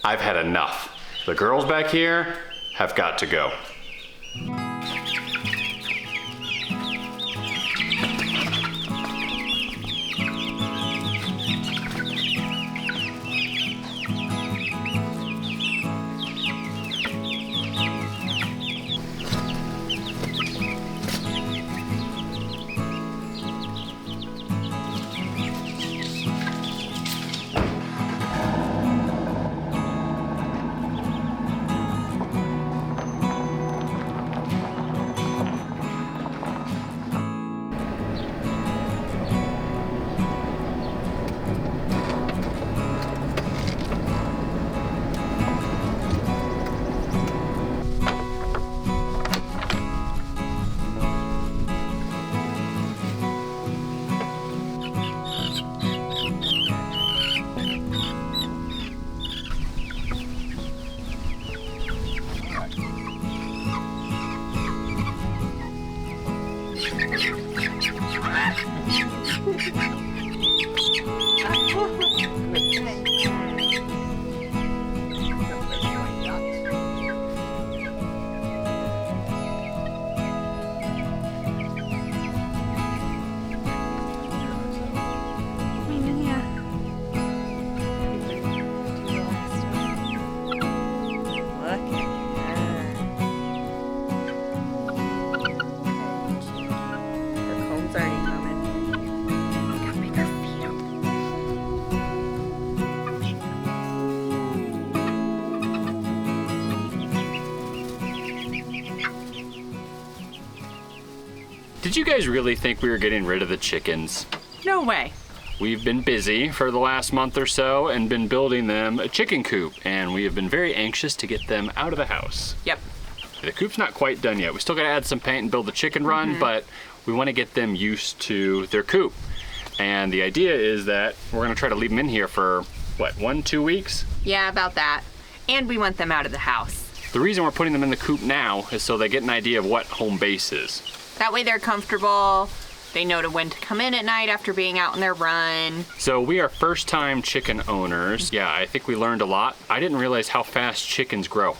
I've had enough. The girls back here have got to go. Did you guys really think we were getting rid of the chickens? No way. We've been busy for the last month or so and been building them a chicken coop, and we have been very anxious to get them out of the house. Yep. The coop's not quite done yet. We still gotta add some paint and build the chicken run, but we wanna get them used to their coop. And the idea is that we're gonna try to leave them in here for, what, 1-2 weeks? Yeah, about that. And we want them out of the house. The reason we're putting them in the coop now is so they get an idea of what home base is. That way they're comfortable. They know when to come in at night after being out on their run. So we are first-time chicken owners. Yeah, I think we learned a lot. I didn't realize how fast chickens grow.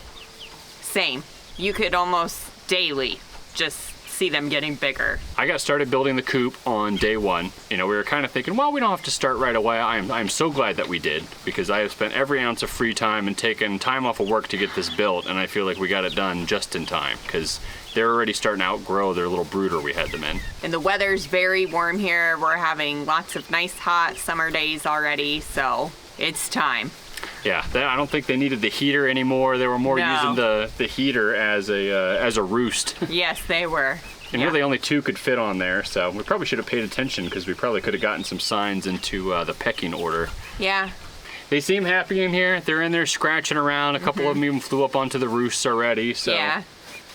Same. You could almost daily just see them getting bigger. I got started building the coop on day one. You know, we were kind of thinking, well, we don't have to start right away. I'm so glad that we did, because I have spent every ounce of free time and taken time off of work to get this built, and I feel like we got it done just in time, because they're already starting to outgrow their little brooder we had them in. And the weather's very warm here. We're having lots of nice hot summer days already, so it's time. Yeah, I don't think they needed the heater anymore. They were more using the heater as a roost. Yes, they were. And really only 2 could fit on there, so we probably should have paid attention, because we probably could have gotten some signs into the pecking order. Yeah. They seem happy in here. They're in there scratching around. A couple of them even flew up onto the roosts already, so yeah.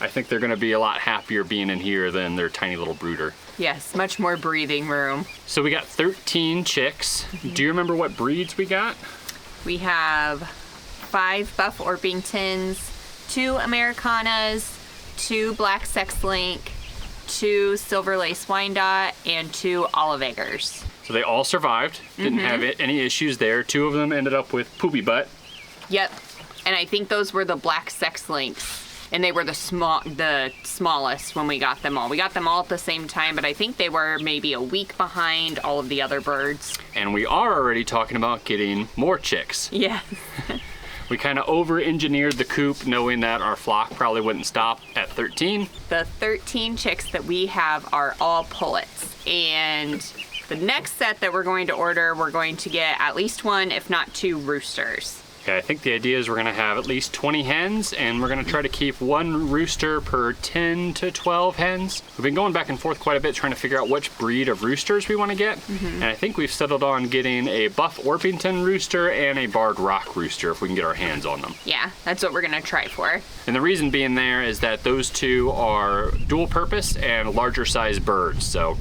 I think they're gonna be a lot happier being in here than their tiny little brooder. Yes, much more breathing room. So we got 13 chicks. Do you remember what breeds we got? We have 5 Buff Orpingtons, 2 Americanas, 2 Black Sex Link, 2 Silver Lace Wyandotte, and 2 Olive Eggers. So they all survived. Didn't have any issues there. 2 of them ended up with poopy butt. Yep, and I think those were the Black Sex Links. And they were the smallest when we got them all. We got them all at the same time, but I think they were maybe a week behind all of the other birds. And we are already talking about getting more chicks. Yeah. We kind of over-engineered the coop, knowing that our flock probably wouldn't stop at 13. The 13 chicks that we have are all pullets. And the next set that we're going to order, we're going to get at least 1, if not 2 roosters. Okay, I think the idea is we're gonna have at least 20 hens, and we're gonna try to keep 1 rooster per 10 to 12 hens. We've been going back and forth quite a bit trying to figure out which breed of roosters we wanna get. And I think we've settled on getting a Buff Orpington rooster and a Barred Rock rooster if we can get our hands on them. Yeah, that's what we're gonna try for. And the reason being there is that those 2 are dual purpose and larger size birds. So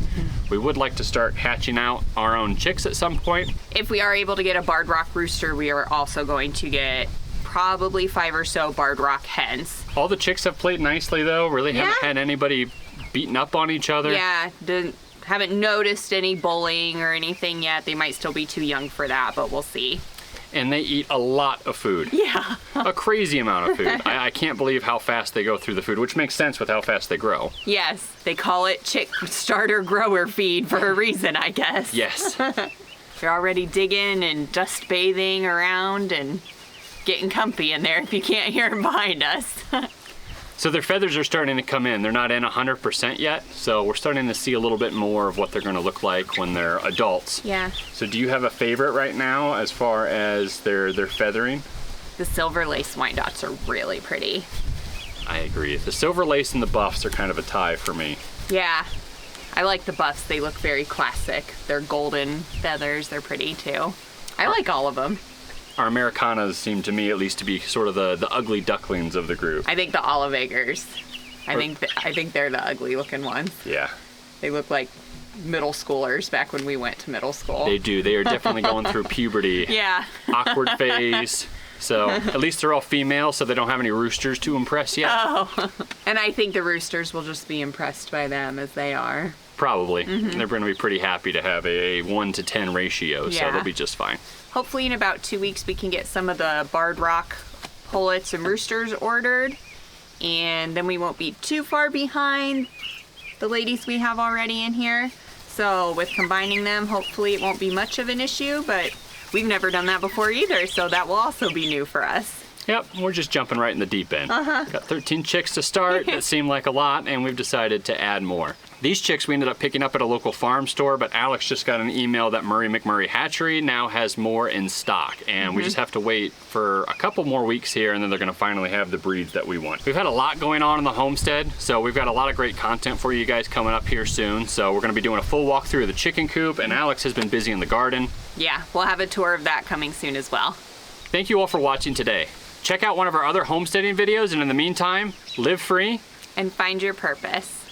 we would like to start hatching out our own chicks at some point. If we are able to get a Barred Rock rooster, we are also going to get probably 5 or so Barred Rock hens. All the chicks have played nicely though. Really haven't had anybody beating up on each other. Yeah, haven't noticed any bullying or anything yet. They might still be too young for that, but we'll see. and they eat a lot of food. Yeah. A crazy amount of food. I can't believe how fast they go through the food, which makes sense with how fast they grow. Yes, they call it chick starter grower feed for a reason, I guess. Yes. They're already digging and dust bathing around and getting comfy in there if you can't hear them behind us. So their feathers are starting to come in. They're not in 100% yet, so we're starting to see a little bit more of what they're gonna look like when they're adults. Yeah. So do you have a favorite right now as far as their feathering? The silver lace Wyandottes are really pretty. I agree. The silver lace and the buffs are kind of a tie for me. Yeah. I like the buffs. They look very classic. They're golden feathers. They're pretty too. I like all of them. Our Americanas seem to me at least to be sort of the ugly ducklings of the group. I think the olive eggers. I think they're the ugly looking ones. Yeah. They look like middle schoolers back when we went to middle school. They do. They are definitely going through puberty. Yeah. Awkward phase. So at least they're all female, so they don't have any roosters to impress yet. Oh. And I think the roosters will just be impressed by them as they are. Probably. They're going to be pretty happy to have a 1 to 10 ratio, so Yeah. they'll be just fine. Hopefully in about 2 weeks we can get some of the barred rock pullets and roosters ordered, and then we won't be too far behind the ladies we have already in here. So with combining them, hopefully it won't be much of an issue, but we've never done that before either, so that will also be new for us. Yep, we're just jumping right in the deep end. Got 13 chicks to start. That seemed like a lot, and we've decided to add more. These chicks we ended up picking up at a local farm store, but Alex just got an email that Murray McMurray Hatchery now has more in stock, and we just have to wait for a couple more weeks here, and then they're gonna finally have the breeds that we want. We've had a lot going on in the homestead, so we've got a lot of great content for you guys coming up here soon. So we're gonna be doing a full walkthrough of the chicken coop, and Alex has been busy in the garden. Yeah, we'll have a tour of that coming soon as well. Thank you all for watching today. Check out one of our other homesteading videos, and in the meantime, live free And find your purpose.